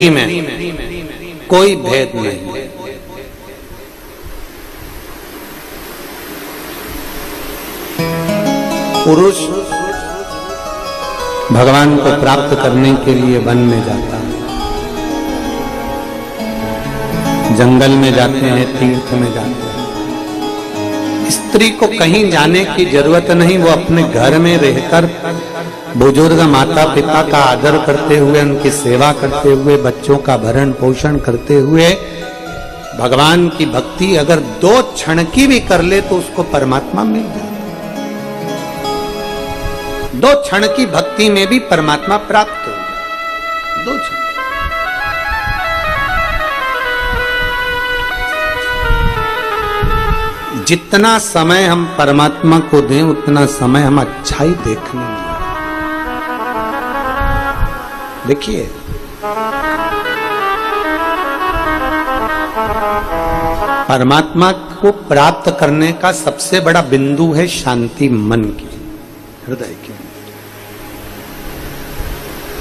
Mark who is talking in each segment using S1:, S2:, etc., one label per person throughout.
S1: में कोई भेद नहीं। पुरुष भगवान को प्राप्त करने के लिए वन में जाता है, जंगल में जाते हैं, तीर्थ में जाते हैं। स्त्री को कहीं जाने की जरूरत नहीं, वो अपने घर में रहकर बुजुर्ग माता पिता का आदर करते हुए, उनकी सेवा करते हुए, बच्चों का भरण पोषण करते हुए भगवान की भक्ति अगर 2 क्षण की भी कर ले तो उसको परमात्मा मिल जाए। 2 क्षण की भक्ति में भी परमात्मा प्राप्त हो जाए। 2 क्षण। जितना समय हम परमात्मा को दें उतना समय हम अच्छाई देखने में। देखिए, परमात्मा को प्राप्त करने का सबसे बड़ा बिंदु है शांति मन की, हृदय की।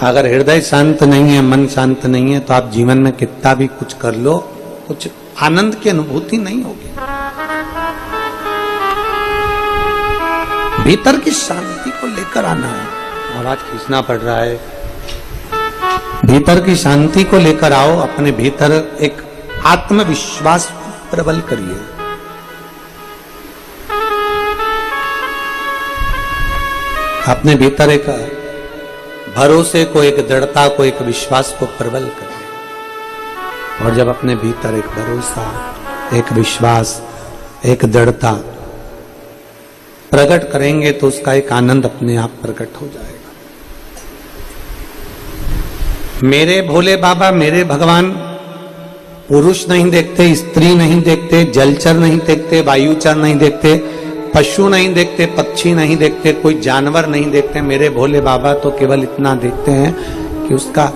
S1: अगर हृदय शांत नहीं है, मन शांत नहीं है, तो आप जीवन में कितना भी कुछ कर लो, कुछ आनंद की अनुभूति नहीं होगी। भीतर की शांति को लेकर आना है। आवाज खींचना पड़ रहा है। भीतर की शांति को लेकर आओ, अपने भीतर एक आत्मविश्वास प्रबल करिए। अपने भीतर एक भरोसे को, एक दृढ़ता को, एक विश्वास को प्रबल करिए। और जब अपने भीतर एक भरोसा, एक विश्वास, एक दृढ़ता प्रकट करेंगे तो उसका एक आनंद अपने आप प्रकट हो जाएगा। मेरे भोले बाबा, मेरे भगवान पुरुष नहीं देखते, स्त्री नहीं देखते, जलचर नहीं देखते, वायुचर नहीं देखते, पशु नहीं देखते, पक्षी नहीं देखते, कोई जानवर नहीं देखते। मेरे भोले बाबा तो केवल इतना देखते हैं कि उसका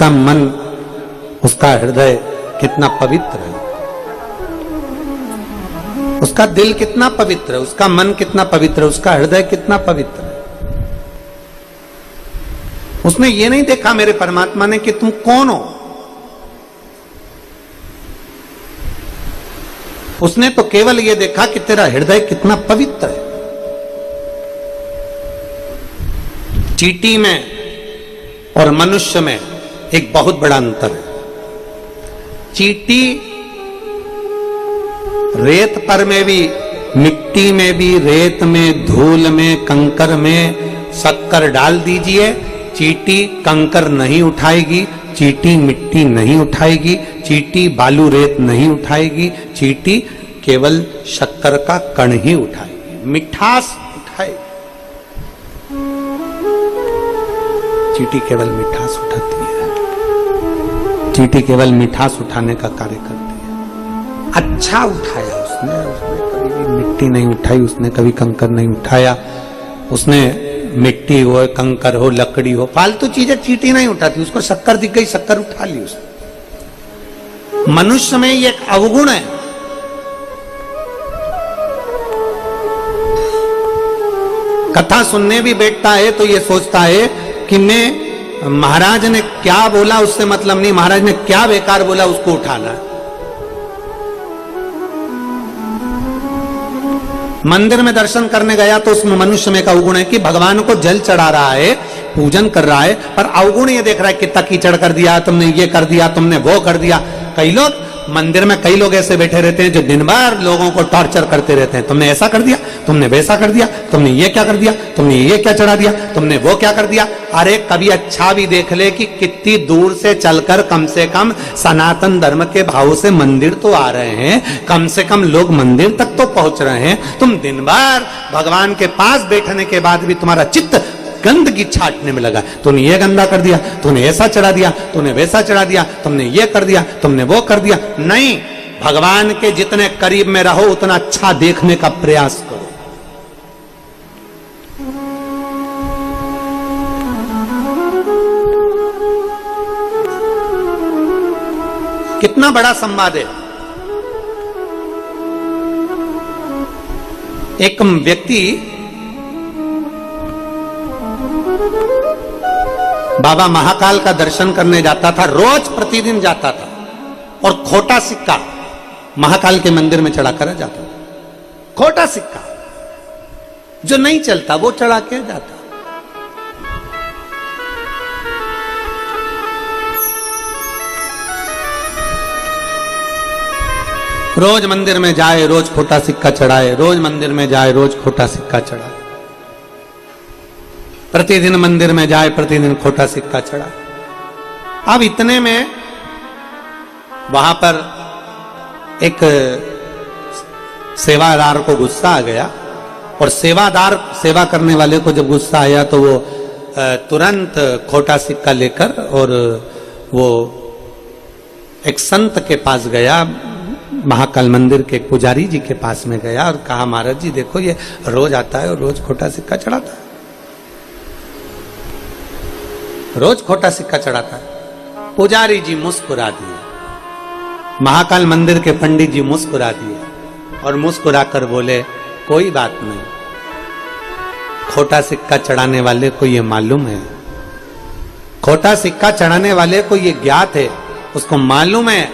S1: मन, उसका हृदय कितना पवित्र है, उसका दिल कितना पवित्र है, उसका मन कितना पवित्र है, उसका हृदय कितना पवित्र है। उसने ये नहीं देखा मेरे परमात्मा ने कि तुम कौन हो। उसने तो केवल ये देखा कि तेरा हृदय कितना पवित्र है। चींटी में और मनुष्य में एक बहुत बड़ा अंतर है। चींटी रेत पर में भी, मिट्टी में भी, रेत में, धूल में, कंकर में शक्कर डाल दीजिए, चींटी कंकर नहीं उठाएगी, चींटी मिट्टी नहीं उठाएगी, चींटी बालू रेत नहीं उठाएगी, चींटी केवल शक्कर का कण ही उठाएगी, मिठास उठाएगी। चींटी केवल मिठास उठाती है। चींटी केवल मिठास उठाने का कार्य करती है। अच्छा उठाया उसने कभी भी मिट्टी नहीं उठाई, उसने कभी कंकर नहीं उठाया। उसने मिट्टी हो, कंकर हो, लकड़ी हो, फालतू चीजें चींटी नहीं उठाती। उसको शक्कर दिख गई, शक्कर उठा ली उसने। मनुष्य में ये एक अवगुण है। कथा सुनने भी बैठता है तो ये सोचता है कि मैं, महाराज ने क्या बोला उससे मतलब नहीं, महाराज ने क्या बेकार बोला उसको उठाना है। मंदिर में दर्शन करने गया तो उसमें मनुष्य में का अवगुण है कि भगवान को जल चढ़ा रहा है, पूजन कर रहा है, पर अवगुण ये देख रहा है कितना कीचड़ कर दिया तुमने, ये कर दिया तुमने, वो कर दिया। कई लोग मंदिर में, कई लोग ऐसे बैठे रहते हैं जो दिन भर लोगों को टॉर्चर करते रहते हैं। तुमने ऐसा कर दिया, तुमने वैसा कर दिया, तुमने ये क्या कर दिया, तुमने ये क्या चढ़ा दिया, तुमने वो क्या कर दिया। अरे कभी अच्छा भी देख ले कि कितनी दूर से चलकर कम से कम सनातन धर्म के भाव से मंदिर तो आ रहे हैं, कम से कम लोग मंदिर तक तो पहुंच रहे हैं। तुम दिन भर भगवान के पास बैठने के बाद भी तुम्हारा चित्त गंदगी छाटने में लगा। तूने ये गंदा कर दिया, तूने ऐसा चढ़ा दिया, तूने वैसा चढ़ा दिया, तुमने ये कर दिया, तुमने वो कर दिया। नहीं, भगवान के जितने करीब में रहो उतना अच्छा देखने का प्रयास करो। कितना बड़ा संवाद है। एक व्यक्ति बाबा महाकाल का दर्शन करने जाता था, रोज प्रतिदिन जाता था, और खोटा सिक्का महाकाल के मंदिर में चढ़ा कर जाता था। खोटा सिक्का जो नहीं चलता वो चढ़ा के जाता। रोज मंदिर में जाए, रोज खोटा सिक्का चढ़ाए, रोज मंदिर में जाए, रोज खोटा सिक्का चढ़ाए, प्रतिदिन मंदिर में जाए, प्रतिदिन खोटा सिक्का चढ़ाए। अब इतने में वहां पर एक सेवादार को गुस्सा आ गया, और सेवादार सेवा करने वाले को जब गुस्सा आया तो वो तुरंत खोटा सिक्का लेकर और वो एक संत के पास गया, महाकाल मंदिर के पुजारी जी के पास में गया और कहा, महाराज जी देखो ये रोज आता है और रोज खोटा सिक्का चढ़ाता है, रोज खोटा सिक्का चढ़ाता है। पुजारी जी मुस्कुरा दिए, महाकाल मंदिर के पंडित जी मुस्कुरा दिए और मुस्कुराकर बोले, कोई बात नहीं, खोटा सिक्का चढ़ाने वाले को ये मालूम है, खोटा सिक्का चढ़ाने वाले को ये ज्ञात है, उसको मालूम है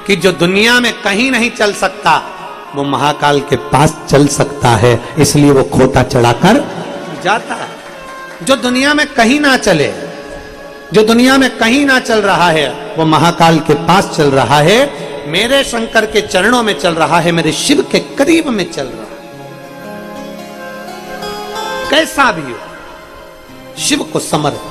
S1: कि जो दुनिया में कहीं नहीं चल सकता वो महाकाल के पास चल सकता है, इसलिए वो खोटा चढ़ाकर जाता है। जो दुनिया में कहीं ना चले, जो दुनिया में कहीं ना चल रहा है, वो महाकाल के पास चल रहा है, मेरे शंकर के चरणों में चल रहा है, मेरे शिव के करीब में चल रहा है। कैसा भी हो, शिव को समर्पित।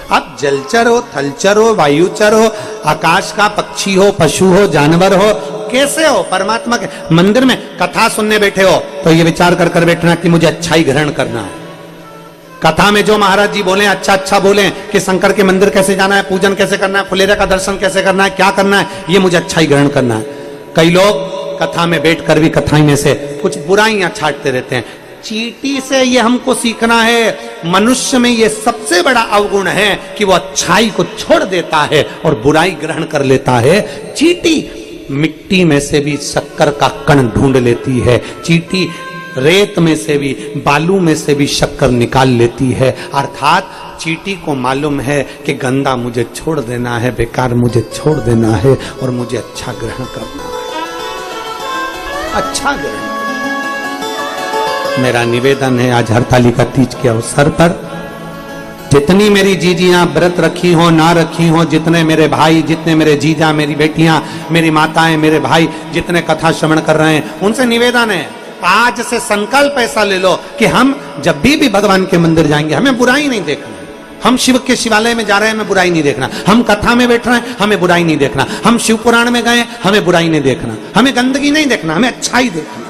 S1: अब जलचर हो, थलचर हो, वायुचर हो, आकाश का पक्षी हो, पशु हो, जानवर हो, कैसे हो, परमात्मा के मंदिर में कथा सुनने बैठे हो तो ये विचार कर कर बैठना कि मुझे अच्छा ही ग्रहण करना है। कथा में जो महाराज जी बोले अच्छा अच्छा बोले कि शंकर के मंदिर कैसे जाना है, पूजन कैसे करना है, फुलेरा का दर्शन कैसे करना है, क्या करना है, ये मुझे अच्छा ही ग्रहण करना है। कई लोग कथा में बैठकर भी कथा में से कुछ बुराइयां छांटते रहते हैं। चींटी से ये हमको सीखना है, मनुष्य में ये सबसे बड़ा अवगुण है कि वो अच्छाई को छोड़ देता है और बुराई ग्रहण कर लेता है। चींटी मिट्टी में से भी शक्कर का कण ढूंढ लेती है, चींटी रेत में से भी, बालू में से भी शक्कर निकाल लेती है। अर्थात चींटी को मालूम है कि गंदा मुझे छोड़ देना है, बेकार मुझे छोड़ देना है और मुझे अच्छा ग्रहण करना है, अच्छा ग्रहण। मेरा निवेदन है आज हरतालिका तीज के अवसर पर, जितनी मेरी जीजियां व्रत रखी हो ना रखी हो, जितने मेरे भाई, जितने मेरे जीजा, मेरी बेटियां, मेरी माताएं, मेरे भाई जितने कथा श्रवण कर रहे हैं, उनसे निवेदन है आज से संकल्प ऐसा ले लो कि हम जब भी भगवान के मंदिर जाएंगे हमें बुराई नहीं देखना। हम शिव के शिवालय में जा रहे हैं, हमें बुराई नहीं देखना। हम कथा में बैठ रहे हैं, हमें बुराई नहीं देखना। हम शिव पुराण में गए, हमें बुराई नहीं देखना। हमें गंदगी नहीं देखना, हमें अच्छाई देखना,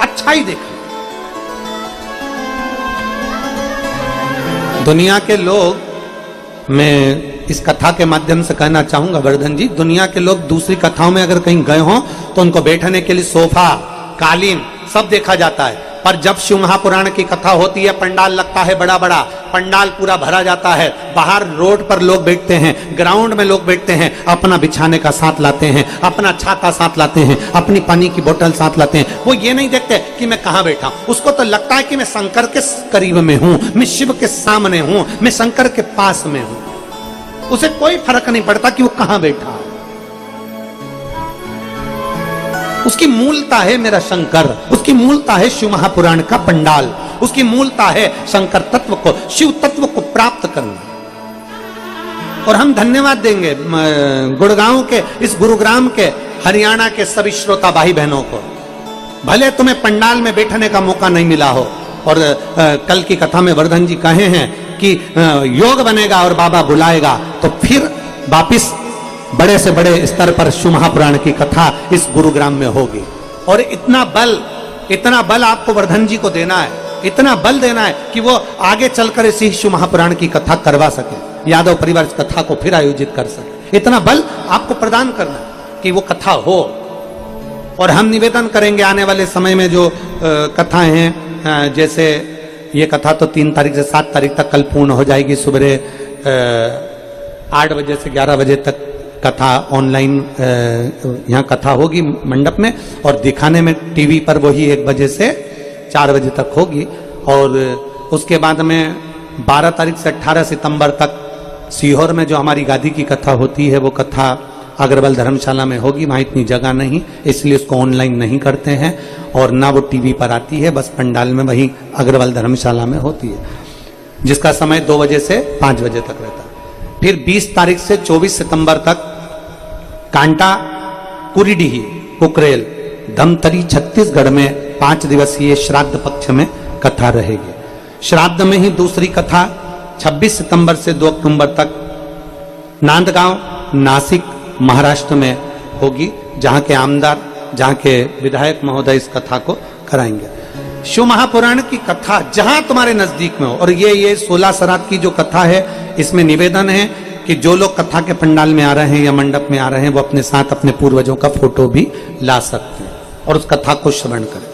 S1: अच्छाई देखना। दुनिया के लोग, मैं इस कथा के माध्यम से कहना चाहूंगा वर्धन जी, दुनिया के लोग दूसरी कथाओं में अगर कहीं गए हों तो उनको बैठने के लिए सोफा, कालीन सब देखा जाता है, पर जब शिव महापुराण की कथा होती है पंडाल लगता है बड़ा बड़ा, पंडाल पूरा भरा जाता है, बाहर रोड पर लोग बैठते हैं, ग्राउंड में लोग बैठते हैं, अपना बिछाने का साथ लाते हैं, अपना छाता साथ लाते हैं, अपनी पानी की बोतल साथ लाते हैं। वो ये नहीं देखते कि मैं कहां बैठा हूं, उसको तो लगता है कि मैं शंकर के करीब में हूं, मैं शिव के सामने हूं, मैं शंकर के पास में हूं। उसे कोई फर्क नहीं पड़ता कि वो कहां बैठा है। उसकी मूलता है मेरा शंकर, उसकी मूलता है शिव महापुराण का पंडाल, उसकी मूलता है शंकर तत्व को, शिव तत्व को प्राप्त करना। और हम धन्यवाद देंगे गुड़गांव के, इस गुरुग्राम के, हरियाणा के सभी श्रोता भाई बहनों को। भले तुम्हें पंडाल में बैठने का मौका नहीं मिला हो, और कल की कथा में वर्धन जी कहे हैं कि योग बनेगा और बाबा बुलाएगा तो फिर वापिस बड़े से बड़े स्तर पर शिव महापुराण की कथा इस गुरुग्राम में होगी। और इतना बल आपको वर्धन जी को देना है, इतना बल देना है कि वो आगे चलकर इसी शिव महापुराण की कथा करवा सके, यादव परिवार इस कथा को फिर आयोजित कर सके। इतना बल आपको प्रदान करना है कि वो कथा हो। और हम निवेदन करेंगे आने वाले समय में जो कथाएं हैं, जैसे ये कथा तो 3 तारीख से 7 तारीख तक कल पूर्ण हो जाएगी। सुबह 8 बजे से 11 बजे तक कथा ऑनलाइन यहाँ कथा होगी मंडप में, और दिखाने में टीवी पर वही 1 बजे से 4 बजे तक होगी। और उसके बाद में 12 तारीख से 18 सितंबर तक सीहोर में जो हमारी गादी की कथा होती है वो कथा अग्रवाल धर्मशाला में होगी। वहां इतनी जगह नहीं, इसलिए उसको ऑनलाइन नहीं करते हैं और ना वो टीवी पर आती है, बस पंडाल में वही अग्रवाल धर्मशाला में होती है, जिसका समय 2 बजे से 5 बजे तक रहता है। फिर 20 तारीख से 24 सितंबर तक कांटा कुरीडीही कुकरेल धमतरी छत्तीसगढ़ में 5 दिवसीय श्राद्ध पक्ष में कथा रहेगी। श्राद्ध में ही दूसरी कथा 26 सितंबर से 2 अक्टूबर तक नांदगांव नासिक महाराष्ट्र में होगी, जहां के आमदार, जहां के विधायक महोदय इस कथा को कराएंगे। शिव महापुराण की कथा जहां तुम्हारे नजदीक में हो, और ये 16 श्राद्ध की जो कथा है, इसमें निवेदन है कि जो लोग कथा के पंडाल में आ रहे हैं या मंडप में आ रहे हैं वो अपने साथ अपने पूर्वजों का फोटो भी ला सकते हैं और उस कथा को श्रवण करें।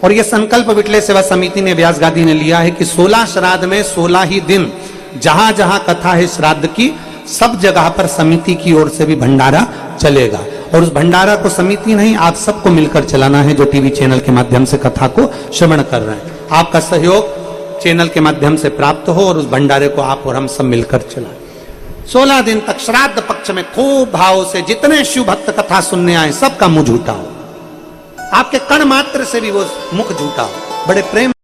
S1: और यह संकल्प विटले सेवा समिति ने व्यास गादी ने लिया है कि 16 श्राद्ध में 16 ही दिन जहां जहां कथा है श्राद्ध की, सब जगह पर समिति की ओर से भी भंडारा चलेगा। और उस भंडारा को समिति नहीं, आप सबको मिलकर चलाना है जो टीवी चैनल के माध्यम से कथा को श्रवण कर रहे हैं। आपका सहयोग चैनल के माध्यम से प्राप्त हो और उस भंडारे को आप और हम सब मिलकर चलाएं। 16 दिन तक श्राद्ध पक्ष में खूब भाव से जितने शिव भक्त कथा सुनने आए सबका मुंह झूठा हो, आपके कण मात्र से भी वो मुख झूठा हो, बड़े प्रेम